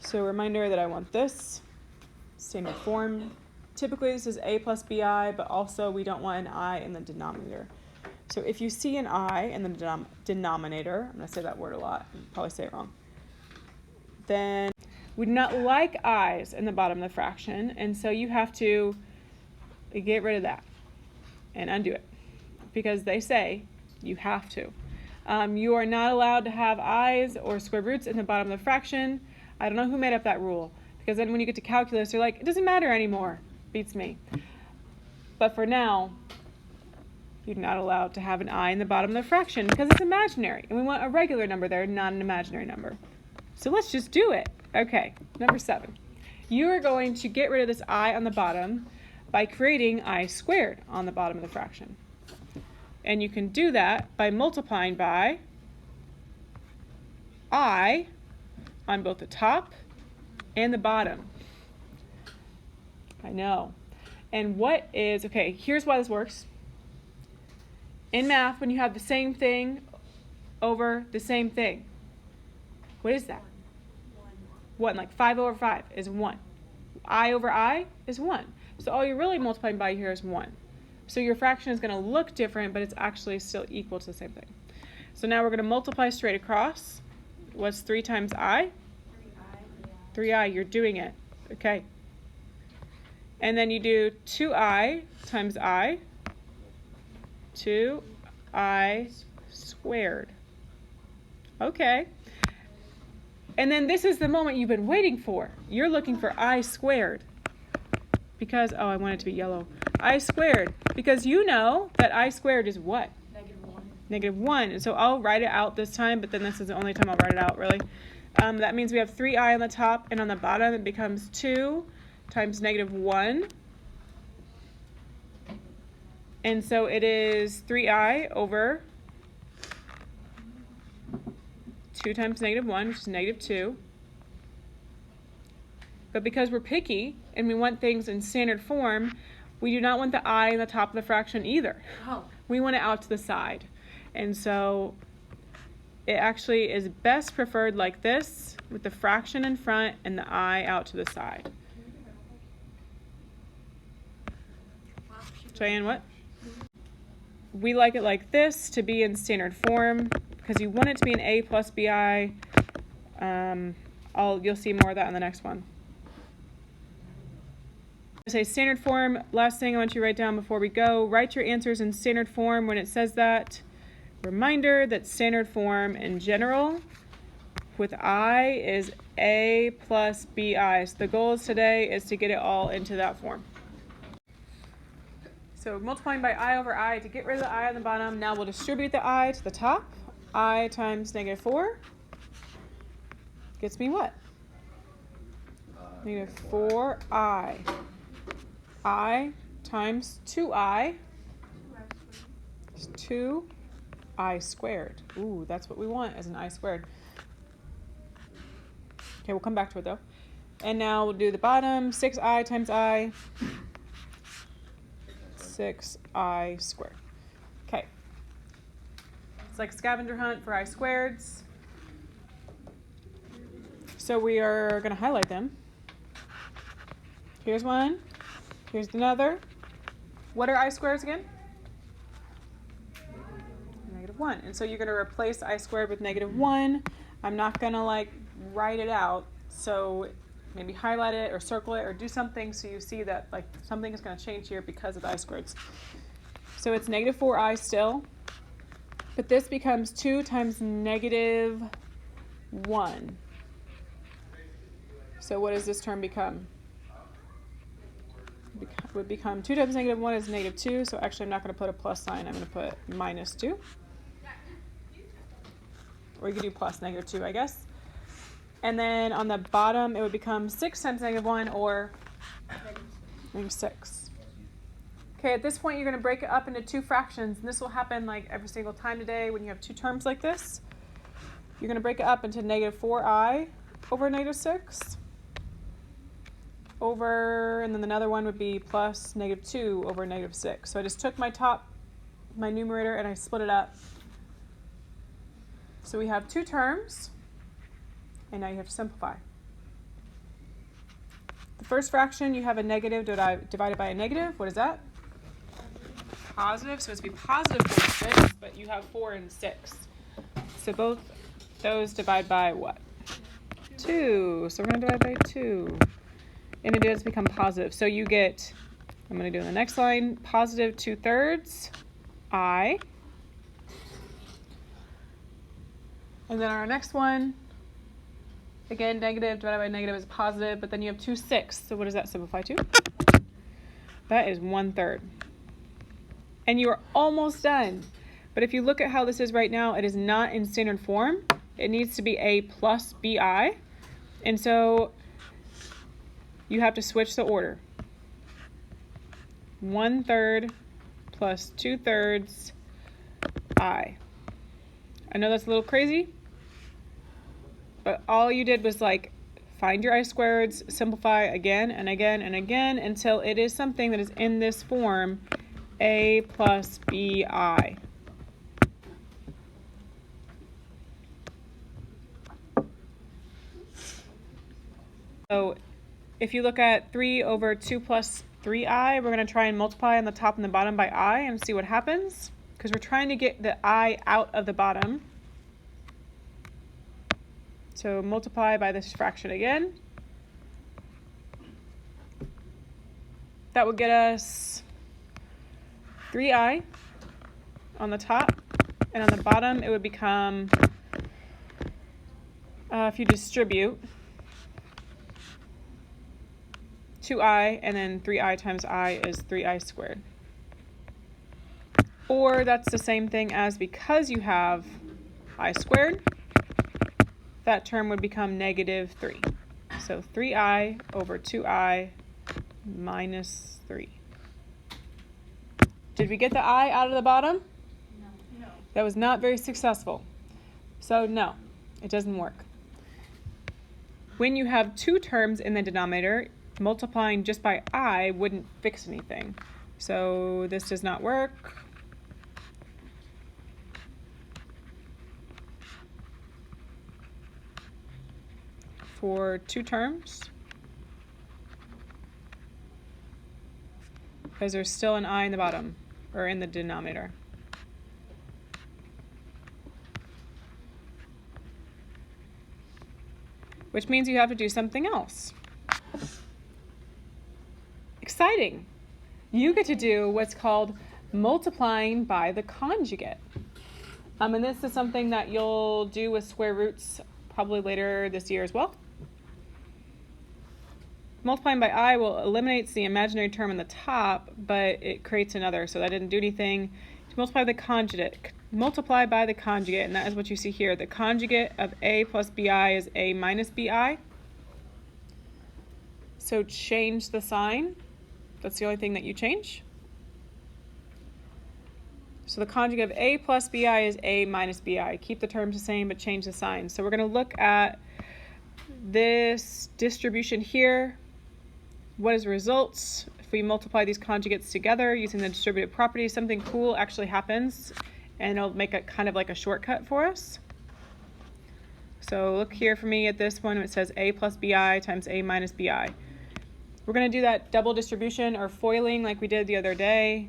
So a reminder that I want this standard form. Typically this is a plus bi, but also we don't want an I in the denominator. So if you see an I in the denominator, I'm going to say that word a lot, I'll probably say it wrong, then we do not like I's in the bottom of the fraction, and so you have to get rid of that and undo it, because they say you have to. You are not allowed to have I's or square roots in the bottom of the fraction. I don't know who made up that rule, because then when you get to calculus, you're like, it doesn't matter anymore. Beats me. But for now, you're not allowed to have an I in the bottom of the fraction because it's imaginary, and we want a regular number there, not an imaginary number. So let's just do it. Okay, number 7. You are going to get rid of this I on the bottom by creating I squared on the bottom of the fraction. And you can do that by multiplying by I on both the top and the bottom. I know. And okay, here's why this works. In math, when you have the same thing over the same thing, what is that? 1. Like 5 over 5 is 1. I over I is 1. So all you're really multiplying by here is 1. So your fraction is going to look different, but it's actually still equal to the same thing. So now we're going to multiply straight across. What's 3 times I? 3i, you're doing it. Okay. And then you do 2i times I, 2i squared. Okay. And then this is the moment you've been waiting for. You're looking for I squared. Because, I want it to be yellow. I squared. Because you know that I squared is what? Negative 1. And so I'll write it out this time, but then this is the only time I'll write it out, really. That means we have 3i on the top, and on the bottom it becomes 2 times negative 1. And so it is 3i over 2 times negative 1, which is negative 2. But because we're picky and we want things in standard form, we do not want the I in the top of the fraction either. Oh. We want it out to the side. And so it actually is best preferred like this, with the fraction in front and the I out to the side. Cheyenne, what? We like it like this to be in standard form because you want it to be an A plus BI. You'll see more of that in the next one. Say standard form. Last thing I want you to write down before we go, write your answers in standard form when it says that. Reminder that standard form in general with I is A plus BI. So the goal is today is to get it all into that form. So multiplying by I over I to get rid of the I on the bottom. Now we'll distribute the I to the top. I times negative 4 gets me what? Negative 4i. I times 2i is 2i squared. Ooh, that's what we want as an I squared. Okay, we'll come back to it though. And now we'll do the bottom, 6i times I, 6i squared. Okay. It's like scavenger hunt for I squareds. So we are going to highlight them. Here's one. Here's another. What are I squares again? Negative 1. And so you're going to replace I squared with negative 1. I'm not going to write it out. So maybe highlight it or circle it or do something so you see that something is going to change here because of the I squareds. So it's negative 4i still. But this becomes 2 times negative 1. So what does this term become? It would become 2 times negative 1 is negative 2. So actually I'm not going to put a plus sign. I'm going to put minus 2. Or you could do plus negative 2, I guess. And then on the bottom, it would become 6 times negative 1 or negative 6. Okay, at this point, you're going to break it up into 2 fractions. And this will happen every single time today when you have 2 terms like this. You're going to break it up into negative 4i over negative 6. And then another one would be plus negative 2 over negative 6. So I just took my numerator, and I split it up. So we have 2 terms. And now you have to simplify. The first fraction, you have a negative divided by a negative. What is that? Positive, so it's be positive 4 and 6, but you have 4 and 6. So both those divide by what? 2. So we're going to divide by 2. And it does become positive. So you get, I'm going to do in the next line, positive 2/3 I. And then our next one, again, negative divided by negative is positive, but then you have 2/6. So what does that simplify to? That is 1/3. And you are almost done. But if you look at how this is right now, it is not in standard form. It needs to be A plus BI. And so you have to switch the order. 1/3 plus 2/3 I. I know that's a little crazy, but all you did was like find your I squareds, simplify again and again and again until it is something that is in this form, A plus BI. So if you look at 3 over 2 plus 3i, we're going to try and multiply on the top and the bottom by I and see what happens, because we're trying to get the I out of the bottom. So multiply by this fraction again. That would get us 3i on the top, and on the bottom it would become, if you distribute, 2i, and then 3i times I is 3i squared. Or that's the same thing as, because you have I squared, that term would become negative 3. So 3i over 2i minus 3. Did we get the I out of the bottom? No. That was not very successful. So no, it doesn't work. When you have two terms in the denominator, multiplying just by I wouldn't fix anything. So this does not work. For two terms, because there's still an I in the bottom, or in the denominator. Which means you have to do something else. Exciting! You get to do what's called multiplying by the conjugate. And this is something that you'll do with square roots probably later this year as well. Multiplying by I will eliminate the imaginary term in the top, but it creates another, so that didn't do anything. To multiply the conjugate, multiply by the conjugate, and that is what you see here. The conjugate of A plus BI is A minus BI. So change the sign. That's the only thing that you change. So the conjugate of A plus BI is A minus BI. Keep the terms the same, but change the sign. So we're going to look at this distribution here. What is the results? If we multiply these conjugates together using the distributive property, something cool actually happens, and it'll make it kind of like a shortcut for us. So look here for me at this one. It says A plus BI times A minus BI. We're going to do that double distribution or foiling like we did the other day.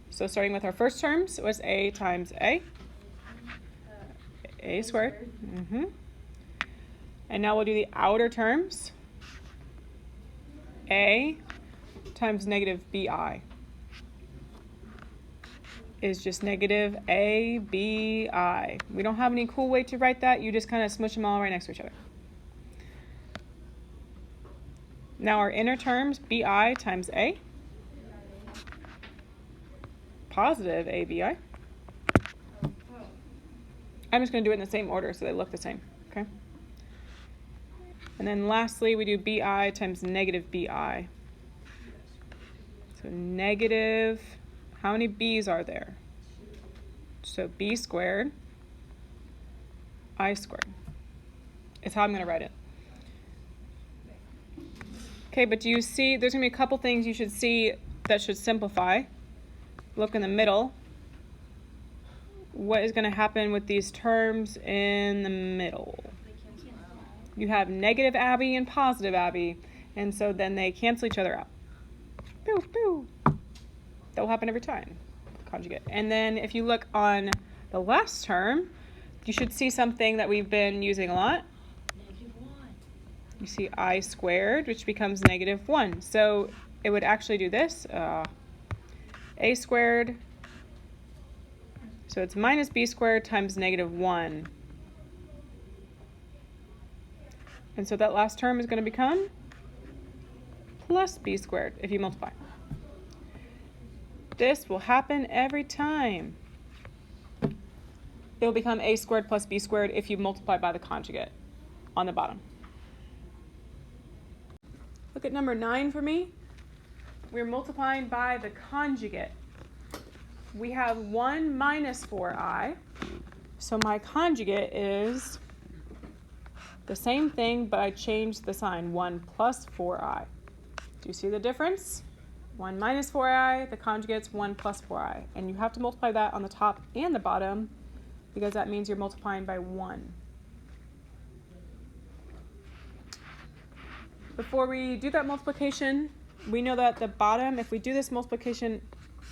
So starting with our first terms, it was A times A squared. And now we'll do the outer terms. A times negative BI is just negative ABI. We don't have any cool way to write that. You just kind of smush them all right next to each other. Now our inner terms, BI times A, positive ABI. I'm just going to do it in the same order so they look the same, okay? And then lastly, we do BI times negative BI. So negative, how many B's are there? So B squared, I squared. It's how I'm going to write it. Okay, but do you see, there's going to be a couple things you should see that should simplify. Look in the middle. What is going to happen with these terms in the middle? You have negative Abby and positive Abby. And so then they cancel each other out. Boo, boo. That will happen every time, conjugate. And then if you look on the last term, you should see something that we've been using a lot. You see I squared, which becomes -1. So it would actually do this. A squared. So it's minus b squared times -1. And so that last term is going to become plus b squared if you multiply. This will happen every time. It will become a squared plus b squared if you multiply by the conjugate on the bottom. Look at number 9 for me. We're multiplying by the conjugate. We have 1 minus 4i. So my conjugate is the same thing, but I changed the sign, 1 plus 4i. Do you see the difference? 1 minus 4i, the conjugate's 1 plus 4i. And you have to multiply that on the top and the bottom because that means you're multiplying by 1. Before we do that multiplication, we know that the bottom, if we do this multiplication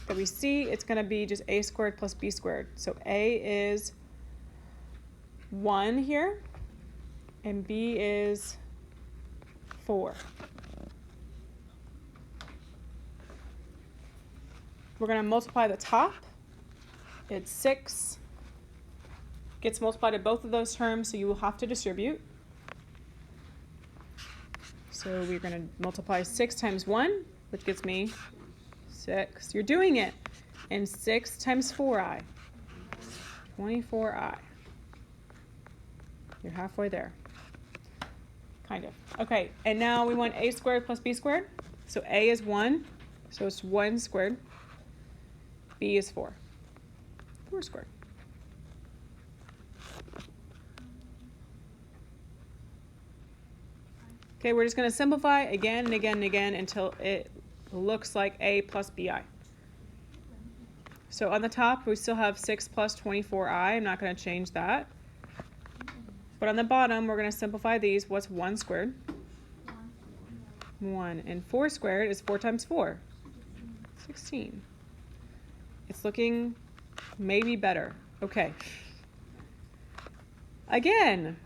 that we see, it's going to be just a squared plus b squared. So a is 1 here, and b is 4. We're going to multiply the top. It's 6. Gets multiplied to both of those terms, so you will have to distribute. So we're going to multiply 6 times 1, which gets me 6. You're doing it. And 6 times 4i. 24i. You're halfway there. Kind of. Okay, and now we want a squared plus b squared. So a is 1, so it's 1 squared. B is 4. 4 squared. Okay, we're just going to simplify again and again and again until it looks like a plus bi. So on the top, we still have 6 plus 24i. I'm not going to change that. But on the bottom, we're going to simplify these. What's 1 squared? 1. And 4 squared is 4 times 4. 16. It's looking maybe better. Okay. Again,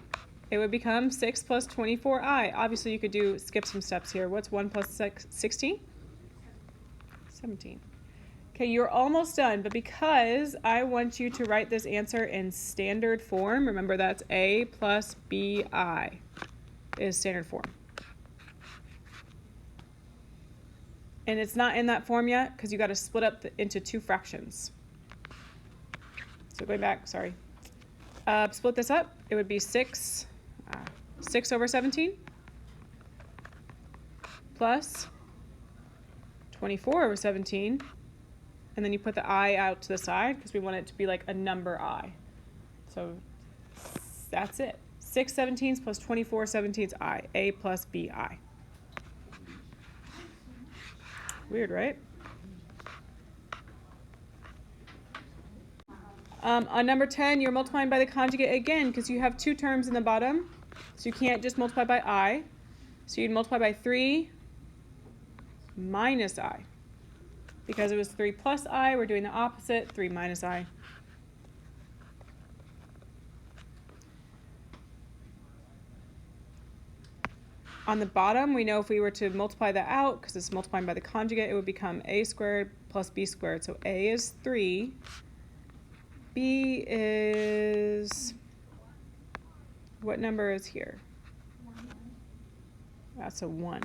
it would become 6 plus 24i. Obviously, you could skip some steps here. What's 1 plus 16? 17. Okay, you're almost done, but because I want you to write this answer in standard form, remember that's a plus bi is standard form. And it's not in that form yet because you got to split up into 2 fractions. So going back, sorry. Split this up, it would be 6 over 17 plus 24 over 17. And then you put the I out to the side because we want it to be like a number I. So that's it. 6 17ths plus 24 17ths I. A plus bi. Weird, right? On number 10, you're multiplying by the conjugate again because you have 2 terms in the bottom. So you can't just multiply by I. So you'd multiply by 3 minus I. Because it was 3 plus I, we're doing the opposite, 3 minus I. On the bottom, we know if we were to multiply that out, because it's multiplying by the conjugate, it would become a squared plus b squared. So a is 3. B is, what number is here? That's a 1.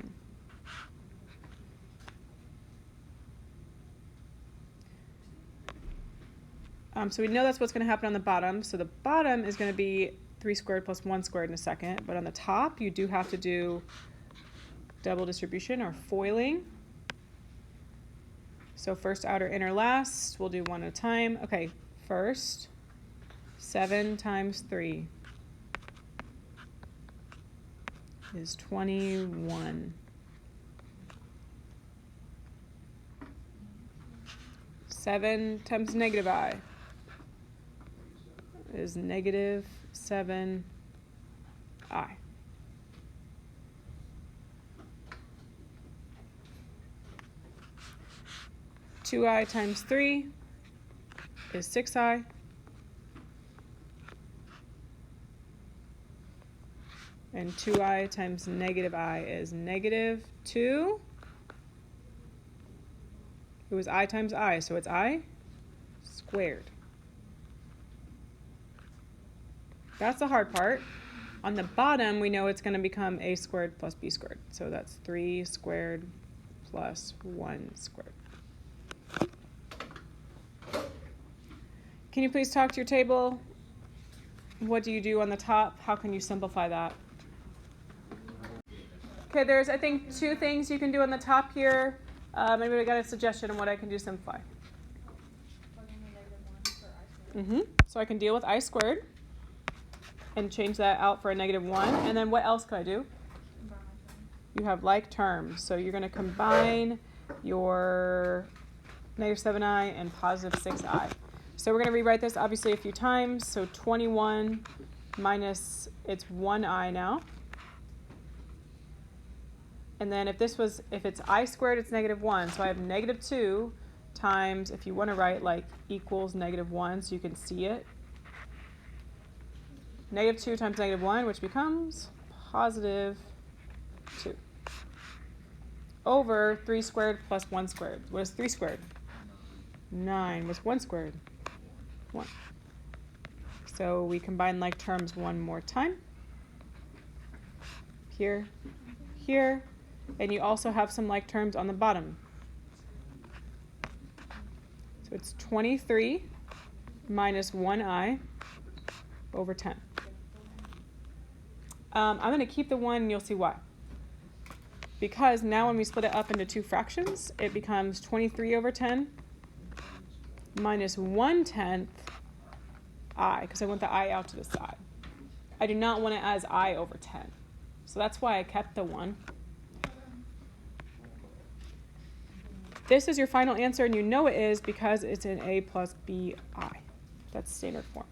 So we know that's what's going to happen on the bottom. So the bottom is going to be 3 squared plus 1 squared in a second. But on the top, you do have to do double distribution or foiling. So first, outer, inner, last. We'll do one at a time. Okay, first, 7 times 3 is 21. 7 times negative I is negative 7i. 2i times 3 is 6i. And 2i times negative I is negative 2. It was I times I, so it's I squared. That's the hard part. On the bottom, we know it's going to become a squared plus b squared. So that's 3 squared plus 1 squared. Can you please talk to your table? What do you do on the top? How can you simplify that? Okay, there's, I think, 2 things you can do on the top here. Maybe we got a suggestion on what I can do to simplify. So I can deal with I squared and change that out for a negative 1. And then what else could I do? You have like terms. So you're going to combine your negative 7i and positive 6i. So we're going to rewrite this obviously a few times. So 21 minus, it's 1i now. And then if it's I squared, it's negative 1. So I have negative 2 times, if you want to write like equals negative 1 so you can see it. Negative 2 times negative 1, which becomes positive 2. Over 3 squared plus 1 squared. What is 3 squared? 9. What's 1 squared? 1. So we combine like terms one more time. Here, here. And you also have some like terms on the bottom. So it's 23 minus 1i over 10. I'm going to keep the 1 and you'll see why. Because now when we split it up into 2 fractions, it becomes 23 over 10 minus 1/10 I, because I want the I out to the side. I do not want it as I over 10. So that's why I kept the 1. This is your final answer, and you know it is because it's in A plus BI. That's standard form.